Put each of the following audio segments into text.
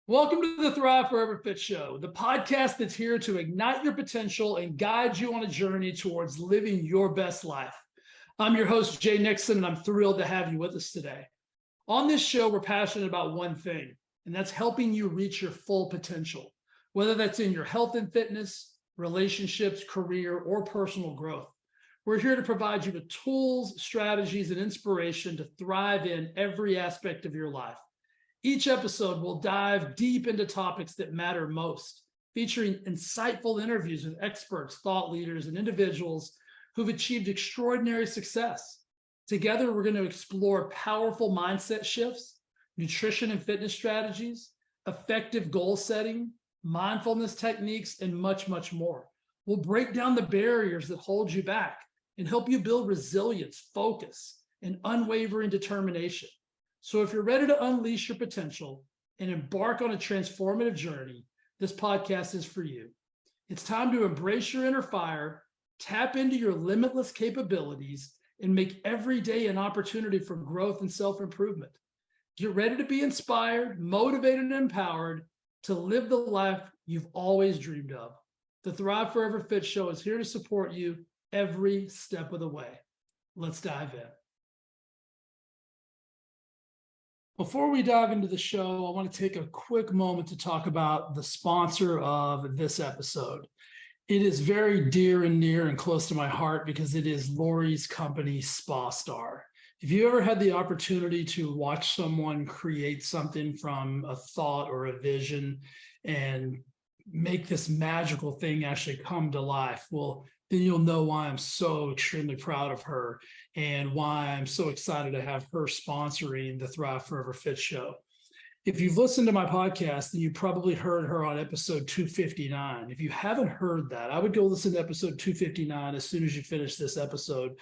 Welcome to the Thrive Forever Fit Show, the podcast that's here to ignite your potential and guide you on a journey towards living your best life. I'm your host, Jay Nixon, and I'm thrilled to have you with us today. On this show, we're passionate about one thing, and that's helping you reach your full potential, whether that's in your health and fitness, relationships, career, or personal growth. We're here to provide you with tools, strategies, and inspiration to thrive in every aspect of your life. Each episode will dive deep into topics that matter most, featuring insightful interviews with experts, thought leaders, and individuals who've achieved extraordinary success. Together, we're going to explore powerful mindset shifts, nutrition and fitness strategies, effective goal setting, mindfulness techniques, and much, much more. We'll break down the barriers that hold you back and help you build resilience, focus, and unwavering determination. So if you're ready to unleash your potential and embark on a transformative journey, this podcast is for you. It's time to embrace your inner fire, tap into your limitless capabilities, and make every day an opportunity for growth and self-improvement. Get ready to be inspired, motivated, and empowered to live the life you've always dreamed of. The Thrive Forever Fit Show is here to support you every step of the way. Let's dive in. Before we dive into the show, I want to take a quick moment to talk about the sponsor of this episode. It is very dear and near and close to my heart because it is Lori's company, SpaStar. If you ever had the opportunity to watch someone create something from a thought or a vision and make this magical thing actually come to life, well, then you'll know why I'm so extremely proud of her and why I'm so excited to have her sponsoring the Thrive Forever Fit Show. If you've listened to my podcast, then you probably heard her on episode 259. If you haven't heard that, I would go listen to episode 259 as soon as you finish this episode.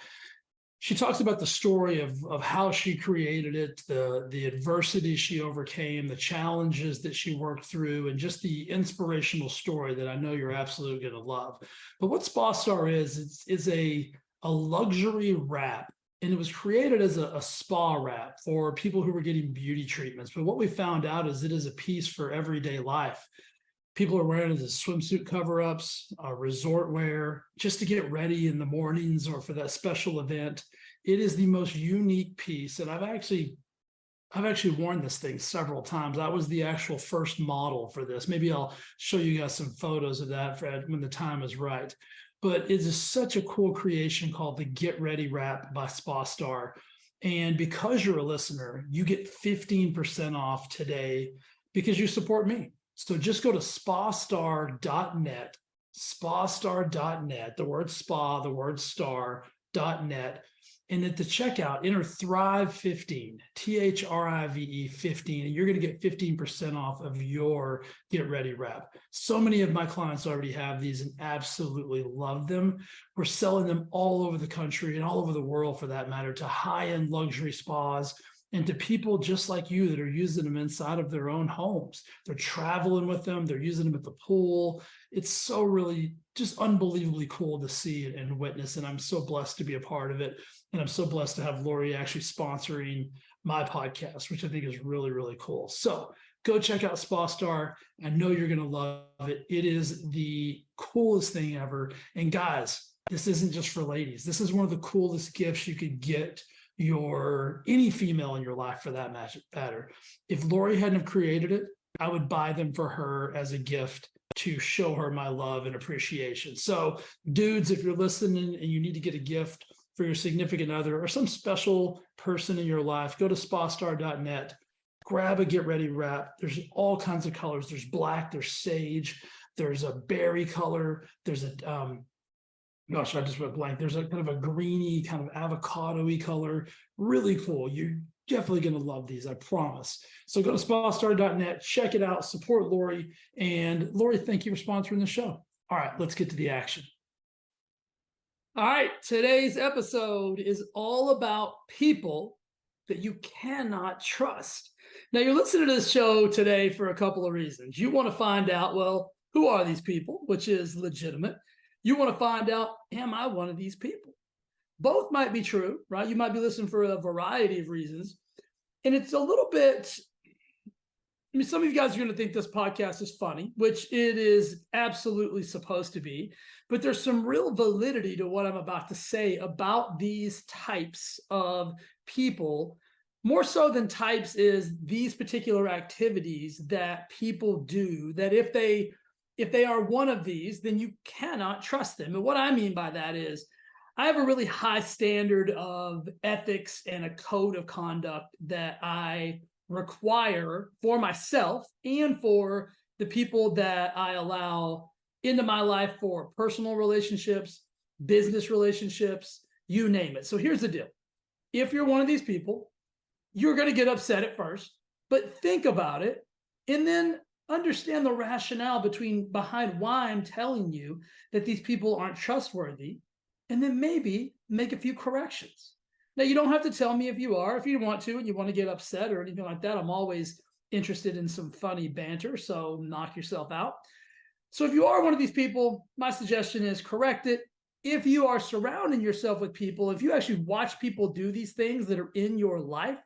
She talks about the story of how she created it, the adversity she overcame, the challenges that she worked through, and just the inspirational story that I know you're absolutely going to love. But what SpaStar is a luxury wrap, and it was created as a spa wrap for people who were getting beauty treatments. But what we found out is it is a piece for everyday life. People are wearing it as swimsuit cover-ups, resort wear, just to get ready in the mornings or for that special event. It is the most unique piece, and I've actually worn this thing several times. I was the actual first model for this. Maybe I'll show you guys some photos of that when the time is right. But it is such a cool creation called the Get Ready Wrap by SpaStar. And because you're a listener, you get 15% off today because you support me. So just go to spastar.net, spastar.net, the word spa, the word star.net. And at the checkout, enter Thrive15, THRIVE 15, and you're going to get 15% off of your Get Ready wrap. So many of my clients already have these and absolutely love them. We're selling them all over the country and all over the world, for that matter, to high-end luxury spas and to people just like you that are using them inside of their own homes. They're traveling with them. They're using them at the pool. It's so really just unbelievably cool to see and witness. And I'm so blessed to be a part of it. And I'm so blessed to have Lori actually sponsoring my podcast, which I think is really, really cool. So go check out SpaStar. I know you're going to love it. It is the coolest thing ever. And guys, this isn't just for ladies. This is one of the coolest gifts you could get any female in your life, for that matter. If Lori hadn't have created it, I would buy them for her as a gift to show her my love and appreciation. So dudes, if you're listening and you need to get a gift for your significant other or some special person in your life, go to spastar.net, grab a Get Ready wrap. There's all kinds of colors. There's black, there's sage, there's a berry color, there's a gosh, I just went blank. There's a kind of a greeny, kind of avocado-y color. Really cool. You're definitely going to love these, I promise. So go to spastar.net, check it out, support Lori. And Lori, thank you for sponsoring the show. All right, let's get to the action. All right, today's episode is all about people that you cannot trust. Now, you're listening to this show today for a couple of reasons. You want to find out, well, who are these people, which is legitimate. You want to find out, am I one of these people? Both might be true, right? You might be listening for a variety of reasons. And it's a little bit I mean, some of you guys are going to think this podcast is funny, which it is absolutely supposed to be, but there's some real validity to what I'm about to say about these types of people. More so than types is these particular activities that people do, that if they are one of these, then you cannot trust them. And what I mean by that is I have a really high standard of ethics and a code of conduct that I require for myself and for the people that I allow into my life for personal relationships, business relationships, you name it. So here's the deal. If you're one of these people, you're going to get upset at first, but think about it and then understand the rationale behind why I'm telling you that these people aren't trustworthy, and then maybe make a few corrections. Now, you don't have to tell me if you are. If you want to and you want to get upset or anything like that, I'm always interested in some funny banter, so knock yourself out. So if you are one of these people, my suggestion is correct it. If you are surrounding yourself with people, if you actually watch people do these things that are in your life,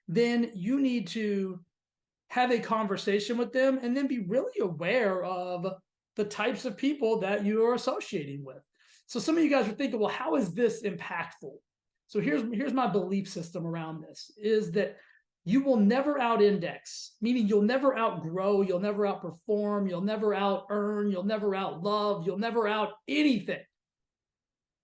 then you need to have a conversation with them and then be really aware of the types of people that you are associating with. So some of you guys are thinking, well, how is this impactful? So here's my belief system around this, is that you will never out-index, meaning you'll never outgrow, you'll never outperform, you'll never out-earn, you'll never out-love, you'll never out anything.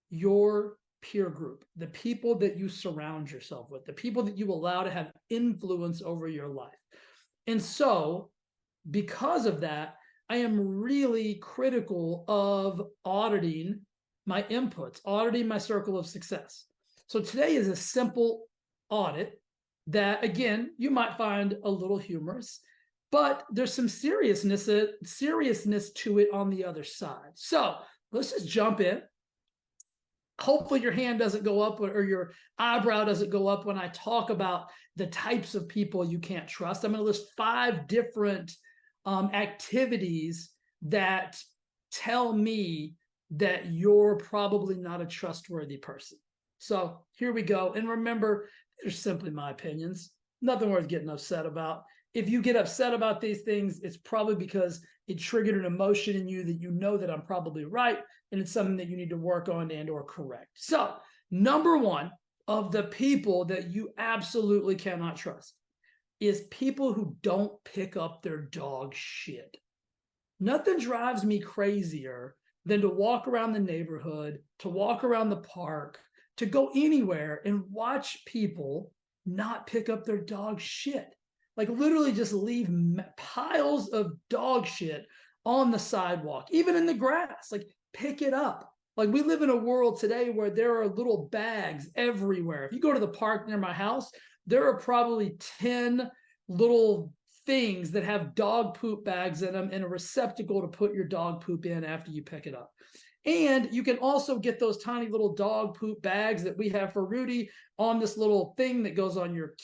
Your peer group, the people that you surround yourself with, the people that you allow to have influence over your life. And so because of that, I am really critical of auditing my inputs, auditing my circle of success. So today is a simple audit that, again, you might find a little humorous, but there's some seriousness to it on the other side. So let's just jump in. Hopefully your hand doesn't go up or your eyebrow doesn't go up when I talk about the types of people you can't trust. I'm going to list 5 different activities that tell me that you're probably not a trustworthy person. So here we go. And remember, they're simply my opinions. Nothing worth getting upset about. If you get upset about these things, it's probably because it triggered an emotion in you that you know that I'm probably right, and it's something that you need to work on and or correct. So number 1 of the people that you absolutely cannot trust is people who don't pick up their dog shit. Nothing drives me crazier than to walk around the neighborhood, to walk around the park, to go anywhere and watch people not pick up their dog shit. Like literally just leave piles of dog shit on the sidewalk, even in the grass. Like pick it up. Like we live in a world today where there are little bags everywhere. If you go to the park near my house, there are probably 10 little things that have dog poop bags in them and a receptacle to put your dog poop in after you pick it up. And you can also get those tiny little dog poop bags that we have for Rudy on this little thing that goes on your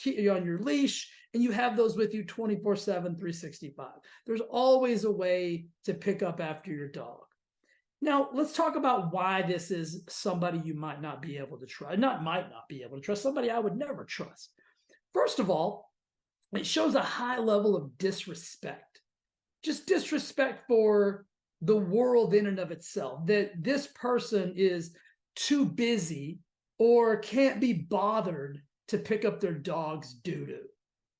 leash, and you have those with you 24/7, 365. There's always a way to pick up after your dog. Now, let's talk about why this is somebody you might not be able to trust. Might not be able to trust, somebody I would never trust. First of all, it shows a high level of disrespect. Just disrespect for the world in and of itself, that this person is too busy or can't be bothered to pick up their dog's doo-doo.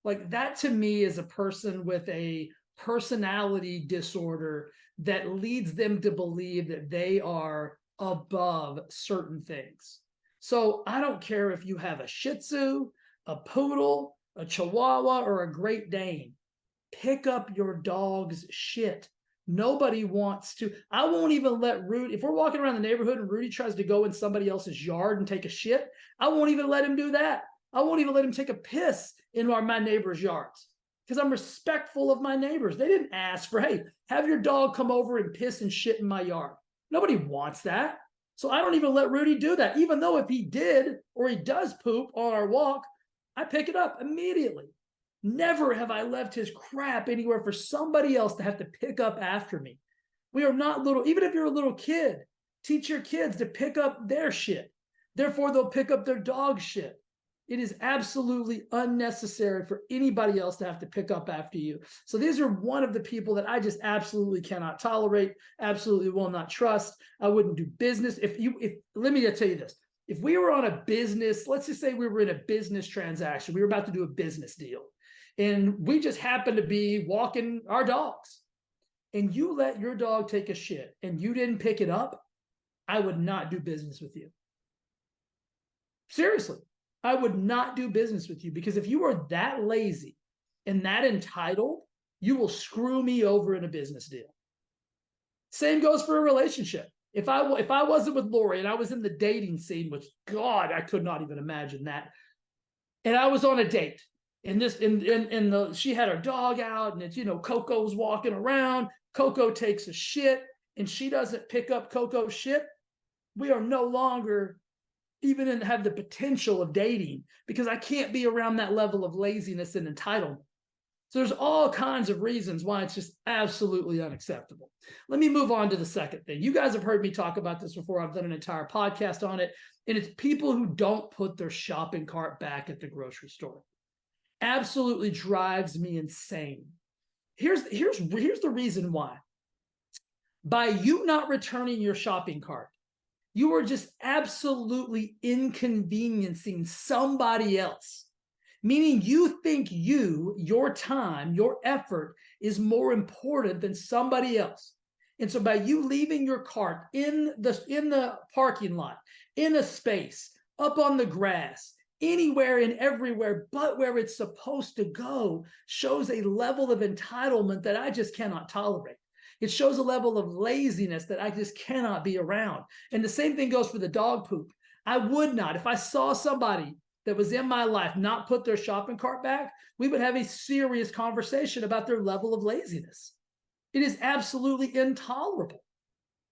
Like that to me is a person with a personality disorder that leads them to believe that they are above certain things. So I don't care if you have a Shih Tzu, a Poodle, a Chihuahua, or a Great Dane. Pick up your dog's shit. Nobody wants to. I won't even let Rudy, if we're walking around the neighborhood and Rudy tries to go in somebody else's yard and take a shit, I won't even let him do that. I won't even let him take a piss in my neighbor's yards because I'm respectful of my neighbors. They didn't ask for, hey, have your dog come over and piss and shit in my yard. Nobody wants that. So I don't even let Rudy do that, even though if he did or he does poop on our walk, I pick it up immediately. Never have I left his crap anywhere for somebody else to have to pick up after me. We are not little, even if you're a little kid, teach your kids to pick up their shit. Therefore, they'll pick up their dog shit. It is absolutely unnecessary for anybody else to have to pick up after you. So these are one of the people that I just absolutely cannot tolerate, absolutely will not trust. I wouldn't do business. Let me tell you this. If we were on a business, let's just say we were in a business transaction, we were about to do a business deal, and we just happened to be walking our dogs, and you let your dog take a shit and you didn't pick it up, I would not do business with you. Seriously. I would not do business with you, because if you are that lazy and that entitled, you will screw me over in a business deal. Same goes for a relationship. If I wasn't with Lori and I was in the dating scene, which God, I could not even imagine that, and I was on a date, and she had her dog out, and it's, Coco's walking around, Coco takes a shit, and she doesn't pick up Coco's shit, we are no longer even have the potential of dating, because I can't be around that level of laziness and entitlement. So there's all kinds of reasons why it's just absolutely unacceptable. Let me move on to the second thing. You guys have heard me talk about this before. I've done an entire podcast on it, and it's people who don't put their shopping cart back at the grocery store. Absolutely drives me insane. Here's the reason why. By you not returning your shopping cart, you are just absolutely inconveniencing somebody else, meaning you think your time, your effort is more important than somebody else. And so by you leaving your cart in the parking lot, in a space, up on the grass, anywhere and everywhere but where it's supposed to go, shows a level of entitlement that I just cannot tolerate. It shows a level of laziness that I just cannot be around. And the same thing goes for the dog poop. I would not, if I saw somebody that was in my life not put their shopping cart back, we would have a serious conversation about their level of laziness. It is absolutely intolerable.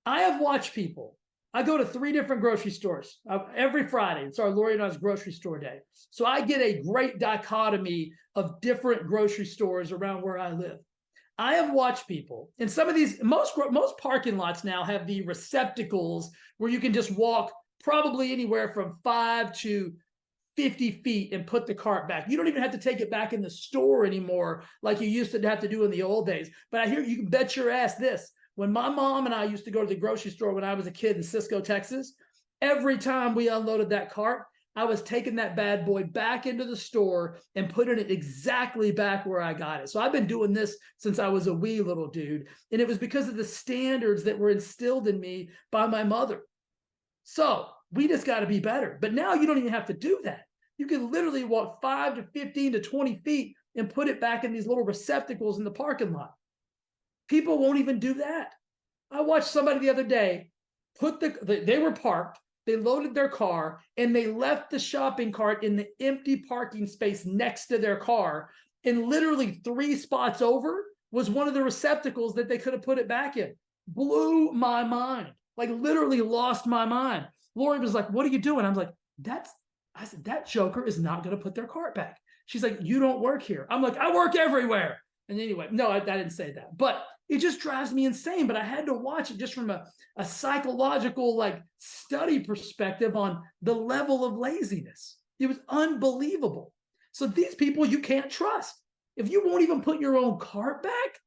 I have watched people. I go to 3 different grocery stores every Friday. It's our Lori and I's grocery store day. So I get a great dichotomy of different grocery stores around where I live. I have watched people, and some of these, most parking lots now have the receptacles where you can just walk probably anywhere from 5 to 50 feet and put the cart back. You don't even have to take it back in the store anymore like you used to have to do in the old days. But I hear you can bet your ass this. When my mom and I used to go to the grocery store when I was a kid in Cisco, Texas, every time we unloaded that cart, I was taking that bad boy back into the store and putting it exactly back where I got it. So I've been doing this since I was a wee little dude. And it was because of the standards that were instilled in me by my mother. So we just got to be better. But now you don't even have to do that. You can literally walk 5 to 15 to 20 feet and put it back in these little receptacles in the parking lot. People won't even do that. I watched somebody the other day they were parked. They loaded their car and they left the shopping cart in the empty parking space next to their car. And literally 3 spots over was one of the receptacles that they could have put it back in. Blew my mind. Like literally lost my mind. Lori was like, "What are you doing?" I was like, I said, "That joker is not going to put their cart back." She's like, "You don't work here." I'm like, "I work everywhere." And anyway, no, I didn't say that. But it just drives me insane. But I had to watch it just from a psychological study perspective on the level of laziness. It was unbelievable. So these people you can't trust. If you won't even put your own cart back,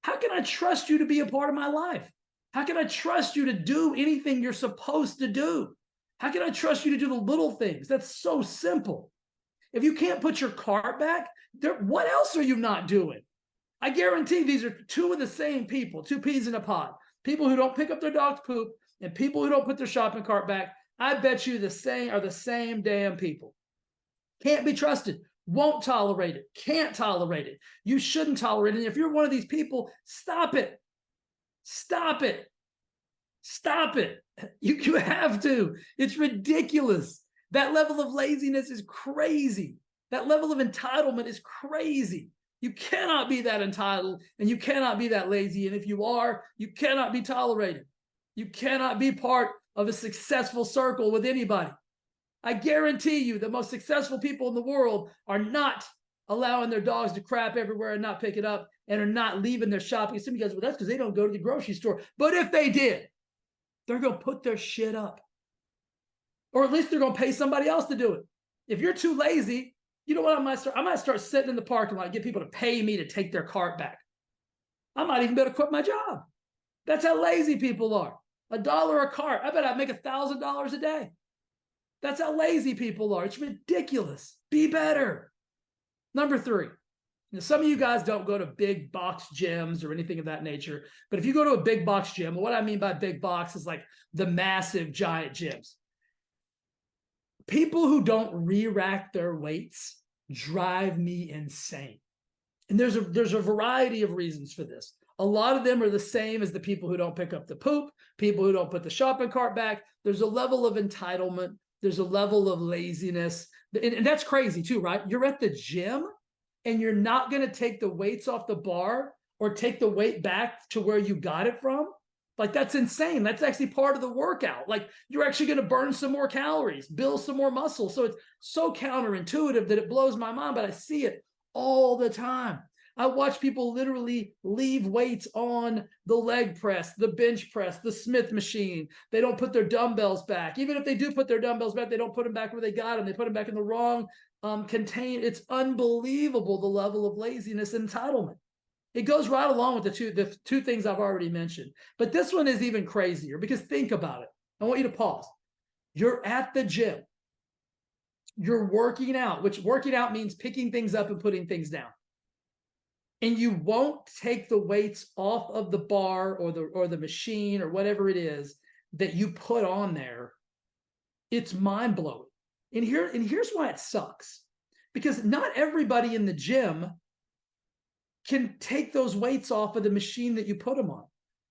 how can I trust you to be a part of my life? How can I trust you to do anything you're supposed to do? How can I trust you to do the little things? That's so simple. If you can't put your cart back, what else are you not doing? I guarantee these are 2 of the same people, 2 peas in a pod. People who don't pick up their dog's poop and people who don't put their shopping cart back. I bet you are the same damn people. Can't be trusted. Won't tolerate it. Can't tolerate it. You shouldn't tolerate it. And if you're one of these people, stop it. Stop it. Stop it. You have to. It's ridiculous. That level of laziness is crazy. That level of entitlement is crazy. You cannot be that entitled and you cannot be that lazy. And if you are, you cannot be tolerated. You cannot be part of a successful circle with anybody. I guarantee you the most successful people in the world are not allowing their dogs to crap everywhere and not pick it up and are not leaving their shopping. Some of you guys, well, that's because they don't go to the grocery store. But if they did, they're going to put their shit up. Or at least they're going to pay somebody else to do it. If you're too lazy, you know what I might start? I might start sitting in the parking lot, get people to pay me to take their cart back. I might even be able to quit my job. That's how lazy people are. $1 a cart. I bet I'd make $1,000 a day. That's how lazy people are. It's ridiculous. Be better. Number 3. Now, some of you guys don't go to big box gyms or anything of that nature, but if you go to a big box gym, what I mean by big box is like the massive giant gyms. People who don't re-rack their weights drive me insane. And there's a variety of reasons for this. A lot of them are the same as the people who don't pick up the poop, people who don't put the shopping cart back. There's a level of entitlement. There's a level of laziness. And that's crazy too, right? You're at the gym and you're not going to take the weights off the bar or take the weight back to where you got it from. Like, that's insane. That's actually part of the workout. Like, you're actually going to burn some more calories, build some more muscle. So it's so counterintuitive that it blows my mind, but I see it all the time. I watch people literally leave weights on the leg press, the bench press, the Smith machine. They don't put their dumbbells back. Even if they do put their dumbbells back, they don't put them back where they got them. They put them back in the wrong container. It's unbelievable, the level of laziness and entitlement. It goes right along with the two things I've already mentioned. But this one is even crazier, because think about it. I want you to pause. You're at the gym. You're working out, which working out means picking things up and putting things down. And you won't take the weights off of the bar or the machine or whatever it is that you put on there. It's mind-blowing. And here's why it sucks. Because not everybody in the gym can take those weights off of the machine that you put them on.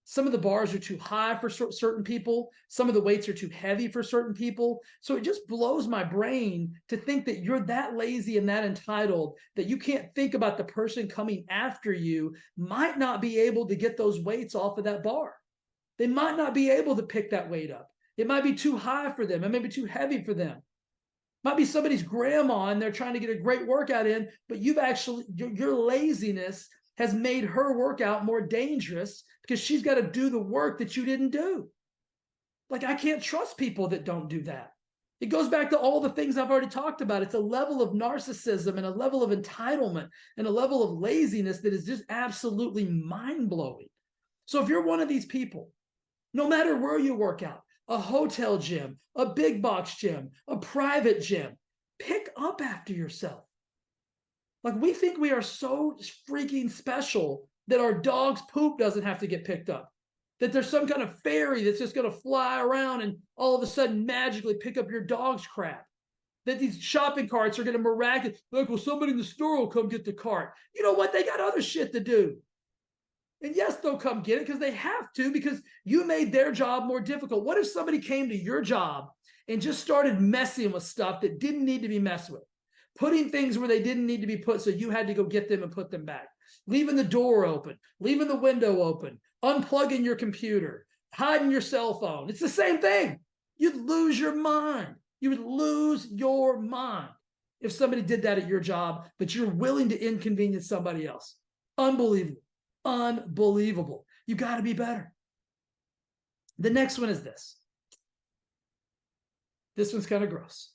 Some of the bars are too high for certain people. Some of the weights are too heavy for certain people. So it just blows my brain to think that you're that lazy and that entitled that you can't think about the person coming after you might not be able to get those weights off of that bar. They might not be able to pick that weight up. It might be too high for them. It may be too heavy for them. Might be somebody's grandma and they're trying to get a great workout in, but your laziness has made her workout more dangerous because she's got to do the work that you didn't do. Like, I can't trust people that don't do that. It goes back to all the things I've already talked about. It's a level of narcissism and a level of entitlement and a level of laziness that is just absolutely mind-blowing. So if you're one of these people, no matter where you work out, a hotel gym, a big box gym, a private gym, pick up after yourself. Like, we think we are so freaking special that our dog's poop doesn't have to get picked up. That there's some kind of fairy that's just going to fly around and all of a sudden magically pick up your dog's crap. That these shopping carts are going to miraculously, like, well, somebody in the store will come get the cart. You know what? They got other shit to do. And yes, they'll come get it because they have to, because you made their job more difficult. What if somebody came to your job and just started messing with stuff that didn't need to be messed with? Putting things where they didn't need to be put, so you had to go get them and put them back. Leaving the door open, leaving the window open, unplugging your computer, hiding your cell phone. It's the same thing. You'd lose your mind. You would lose your mind if somebody did that at your job, but you're willing to inconvenience somebody else. Unbelievable. Unbelievable. You got to be better. The next one is this. This one's kind of gross,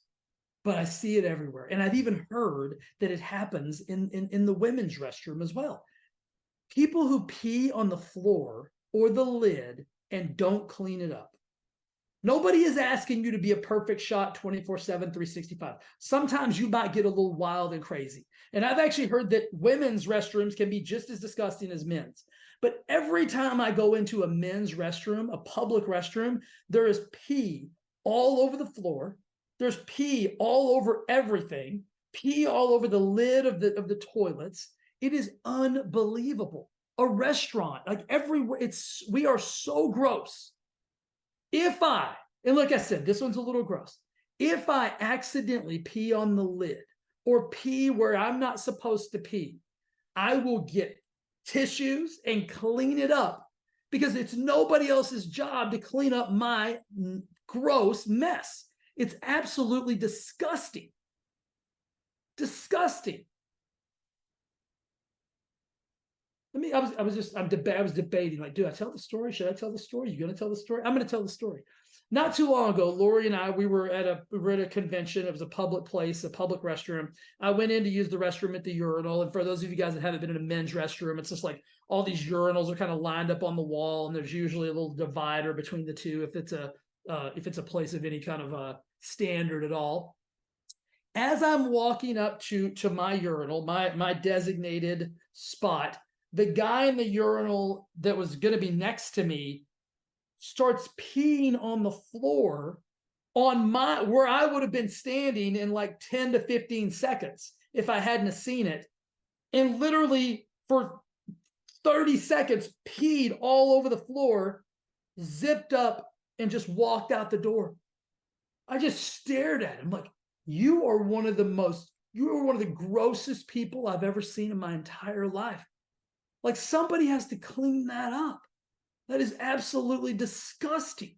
but I see it everywhere. And I've even heard that it happens in the women's restroom as well. People who pee on the floor or the lid and don't clean it up. Nobody is asking you to be a perfect shot 24/7, 365. Sometimes you might get a little wild and crazy. And I've actually heard that women's restrooms can be just as disgusting as men's. But every time I go into a men's restroom, a public restroom, there is pee all over the floor. There's pee all over everything, pee all over the lid of the toilets. It is unbelievable. A restaurant, like everywhere, we are so gross. And like I said, this one's a little gross. If I accidentally pee on the lid or pee where I'm not supposed to pee, I will get tissues and clean it up, because it's nobody else's job to clean up my gross mess. It's absolutely disgusting. Disgusting. I was debating, like, do I tell the story? Should I tell the story? You going to tell the story? I'm going to tell the story. not too long ago, Lori and I, we were at a convention. It was a public place, a public restroom. I went in to use the restroom at the urinal. And for those of you guys that haven't been in a men's restroom, it's just like all these urinals are kind of lined up on the wall, and there's usually a little divider between the two if it's a place of any kind of a standard at all. As I'm walking up to my urinal, my designated spot, the guy in the urinal that was going to be next to me starts peeing on the floor on where I would have been standing in like 10 to 15 seconds if I hadn't seen it. And literally for 30 seconds, peed all over the floor, zipped up, and just walked out the door. I just stared at him like, you are one of the grossest people I've ever seen in my entire life. Like, somebody has to clean that up. That is absolutely disgusting.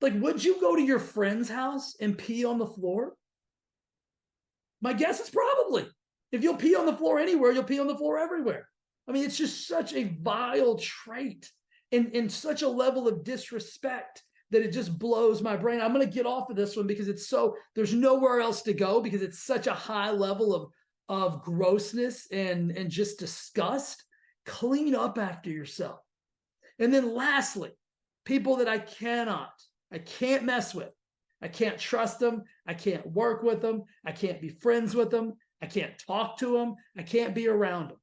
Like, would you go to your friend's house and pee on the floor? My guess is probably. If you'll pee on the floor anywhere, you'll pee on the floor everywhere. I mean, it's just such a vile trait and such a level of disrespect that it just blows my brain. I'm going to get off of this one because there's nowhere else to go because it's such a high level of grossness and just disgust. Clean up after yourself. And then lastly, people that I can't mess with. I can't trust them. I can't work with them. I can't be friends with them. I can't talk to them. I can't be around them.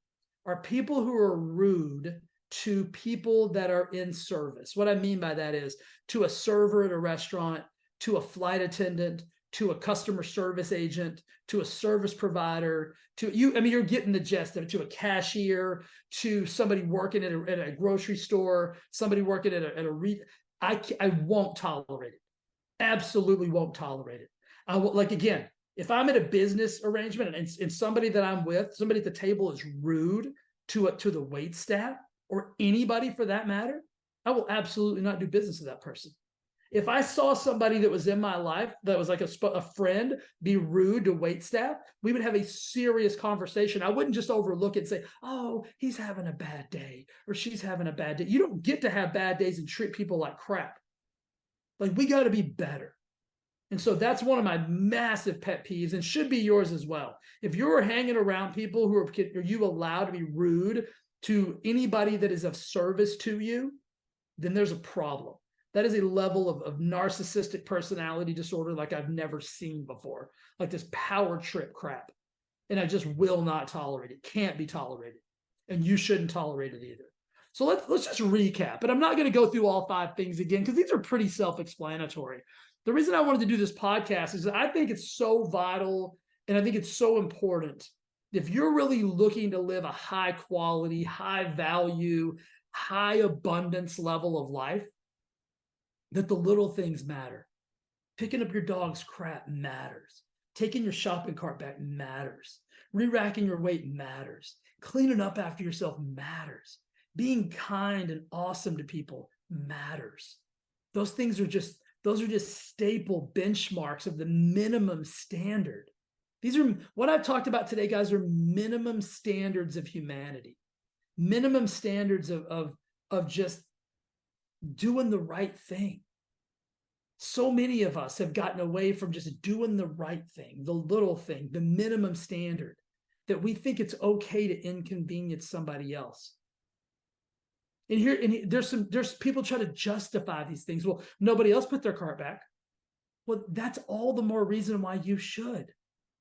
Are people who are rude to people that are in service. What I mean by that is to a server at a restaurant, to a flight attendant, to a customer service agent, to a service provider, you're getting the gist of it, to a cashier, to somebody working at a grocery store, somebody working at I won't tolerate it. Absolutely won't tolerate it. I will, like, again, if I'm at a business arrangement and somebody that I'm with, somebody at the table is rude to the wait staff or anybody for that matter, I will absolutely not do business with that person. If I saw somebody that was in my life that was like a friend be rude to wait staff, we would have a serious conversation. I wouldn't just overlook it and say, oh, he's having a bad day or she's having a bad day. You don't get to have bad days and treat people like crap. Like, we got to be better. And so that's one of my massive pet peeves and should be yours as well. If you're hanging around people are you allowed to be rude to anybody that is of service to you, then there's a problem. That is a level of narcissistic personality disorder like I've never seen before, like this power trip crap. And I just will not tolerate it. Can't be tolerated. And you shouldn't tolerate it either. So let's just recap. And I'm not going to go through all 5 things again because these are pretty self-explanatory. The reason I wanted to do this podcast is that I think it's so vital and I think it's so important. If you're really looking to live a high quality, high value, high abundance level of life, that the little things matter. Picking up your dog's crap matters. Taking your shopping cart back matters. Re-racking your weight matters. Cleaning up after yourself matters. Being kind and awesome to people matters. Those are just staple benchmarks of the minimum standard. These are what I've talked about today, guys, are minimum standards of humanity. Minimum standards of just doing the right thing. So many of us have gotten away from just doing the right thing, the little thing, the minimum standard, that we think it's okay to inconvenience somebody else. And there's people try to justify these things. Well, nobody else put their cart back. Well, that's all the more reason why you should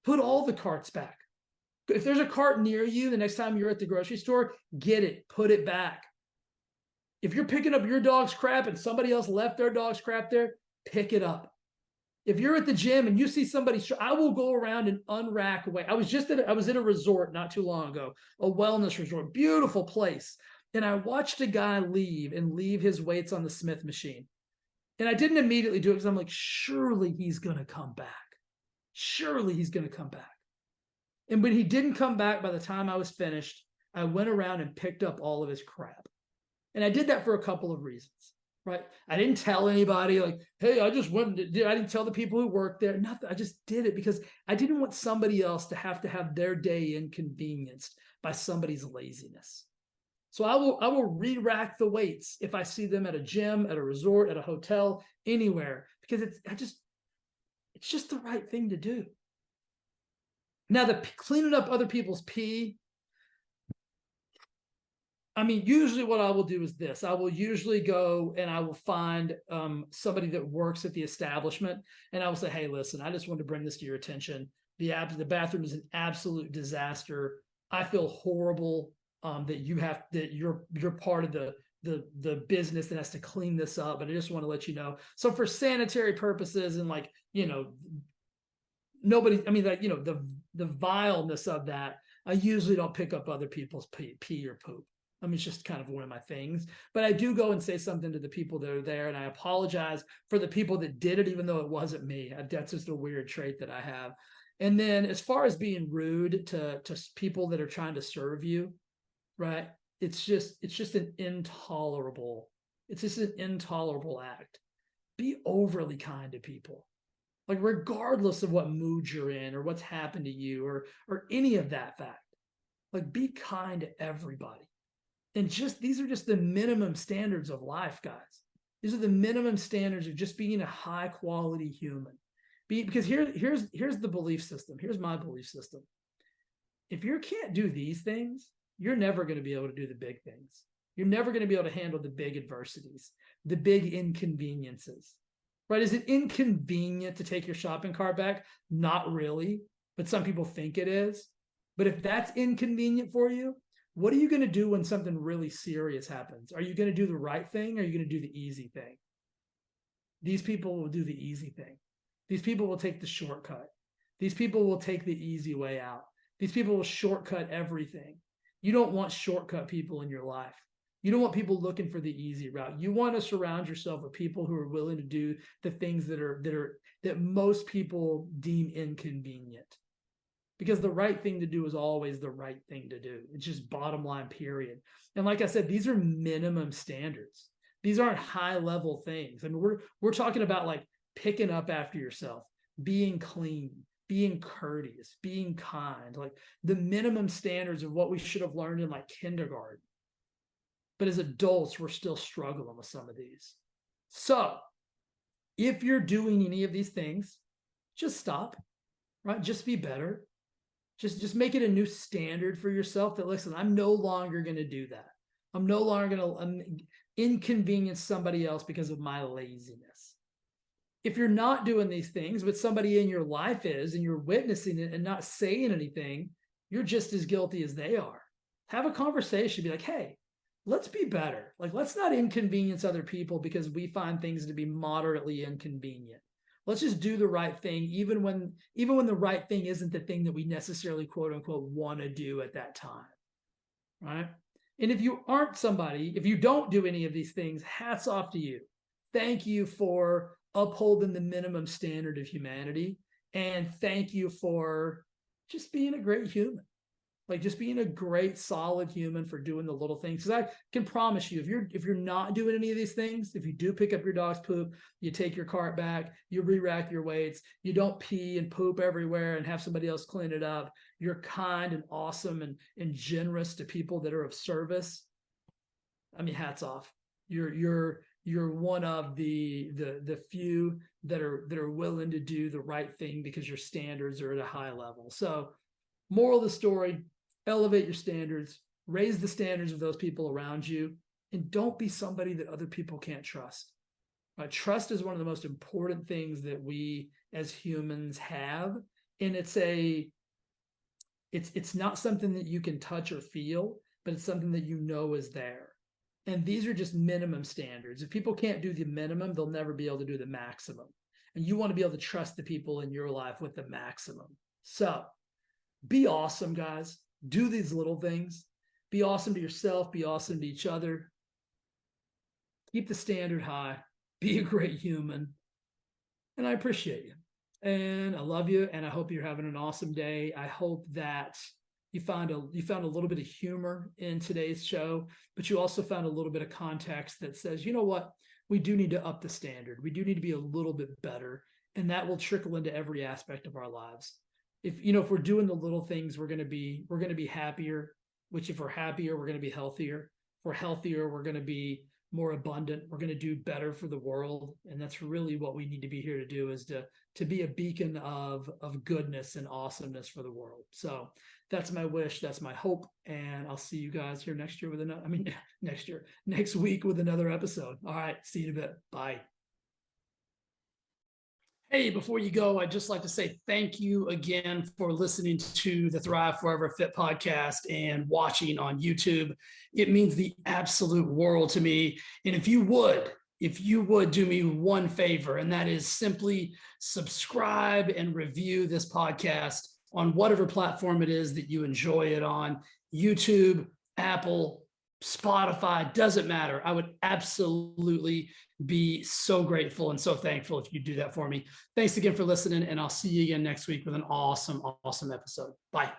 put all the carts back. If there's a cart near you, the next time you're at the grocery store, get it, put it back. If you're picking up your dog's crap and somebody else left their dog's crap there, pick it up. If you're at the gym and you see somebody, I will go around and unrack away. I was at a resort not too long ago, a wellness resort, beautiful place. And I watched a guy leave his weights on the Smith machine. And I didn't immediately do it because I'm like, surely he's going to come back. Surely he's going to come back. And when he didn't come back by the time I was finished, I went around and picked up all of his crap. And I did that for a couple of reasons, right? I didn't tell anybody like, hey, I just went and I didn't tell the people who worked there, nothing. I just did it because I didn't want somebody else to have their day inconvenienced by somebody's laziness. So I will re-rack the weights if I see them at a gym, at a resort, at a hotel, anywhere, because it's just the right thing to do. Now, the cleaning up other people's pee, I mean, usually what I will do is this. I will usually go and I will find somebody that works at the establishment, and I will say, hey, listen, I just wanted to bring this to your attention. The bathroom is an absolute disaster. I feel horrible that you're part of the business that has to clean this up, but I just want to let you know. So for sanitary purposes and like, nobody, I mean, like, the vileness of that, I usually don't pick up other people's pee or poop. I mean, it's just kind of one of my things, but I do go and say something to the people that are there, and I apologize for the people that did it, even though it wasn't me. That's just a weird trait that I have. And then as far as being rude to people that are trying to serve you, right? It's just an intolerable act. Be overly kind to people. Like, regardless of what mood you're in or what's happened to you or any of that fact, like, be kind to everybody. And these are just the minimum standards of life, guys. These are the minimum standards of just being a high quality human. Because here's the belief system. Here's my belief system. If you can't do these things, you're never going to be able to do the big things. You're never going to be able to handle the big adversities, the big inconveniences, right? Is it inconvenient to take your shopping cart back? Not really, but some people think it is. But if that's inconvenient for you, what are you going to do when something really serious happens? Are you going to do the right thing? Or are you going to do the easy thing? These people will do the easy thing. These people will take the shortcut. These people will take the easy way out. These people will shortcut everything. You don't want shortcut people in your life. You don't want people looking for the easy route. You want to surround yourself with people who are willing to do the things that most people deem inconvenient. Because the right thing to do is always the right thing to do. It's just bottom line, period. And like I said, these are minimum standards. These aren't high level things. I mean, we're talking about like picking up after yourself, being clean, being courteous, being kind, like the minimum standards of what we should have learned in like kindergarten. But as adults, we're still struggling with some of these. So if you're doing any of these things, just stop, right? Just be better. Just make it a new standard for yourself that, listen, I'm no longer going to do that. I'm no longer going to inconvenience somebody else because of my laziness. If you're not doing these things, but somebody in your life is, and you're witnessing it and not saying anything, you're just as guilty as they are. Have a conversation. Be like, hey, let's be better. Like, let's not inconvenience other people because we find things to be moderately inconvenient. Let's just do the right thing, even when the right thing isn't the thing that we necessarily, quote unquote, want to do at that time, right? And if you aren't somebody, if you don't do any of these things, hats off to you. Thank you for upholding the minimum standard of humanity, and thank you for just being a great human. Like, just being a great, solid human for doing the little things. Because I can promise you, if you're not doing any of these things, if you do pick up your dog's poop, you take your cart back, you re-rack your weights, you don't pee and poop everywhere and have somebody else clean it up, you're kind and awesome and generous to people that are of service, I mean, hats off. You're one of the few that are willing to do the right thing because your standards are at a high level. So, moral of the story: elevate your standards, raise the standards of those people around you, and don't be somebody that other people can't trust. Trust is one of the most important things that we as humans have, and it's not something that you can touch or feel, but it's something that you know is there. And these are just minimum standards. If people can't do the minimum, they'll never be able to do the maximum. And you want to be able to trust the people in your life with the maximum. So be awesome, guys. Do these little things. Be awesome to yourself. Be awesome to each other. Keep the standard high. Be a great human. And I appreciate you. And I love you. And I hope you're having an awesome day. I hope that you found a little bit of humor in today's show, but you also found a little bit of context that says, you know what? We do need to up the standard. We do need to be a little bit better. And that will trickle into every aspect of our lives. If we're doing the little things, we're going to be happier, which if we're happier, we're going to be healthier. we're healthier, we're going to be more abundant, we're going to do better for the world. And that's really what we need to be here to do, is to be a beacon of goodness and awesomeness for the world. So that's my wish, that's my hope. And I'll see you guys here next week with another episode. All right, see you in a bit. Bye. Hey, before you go, I'd just like to say thank you again for listening to the Thrive Forever Fit podcast and watching on YouTube. It means the absolute world to me. And if you would do me one favor, and that is simply subscribe and review this podcast on whatever platform it is that you enjoy it on, YouTube, Apple, Spotify, doesn't matter. I would absolutely be so grateful and so thankful if you do that for me. Thanks again for listening, and I'll see you again next week with an awesome episode. Bye.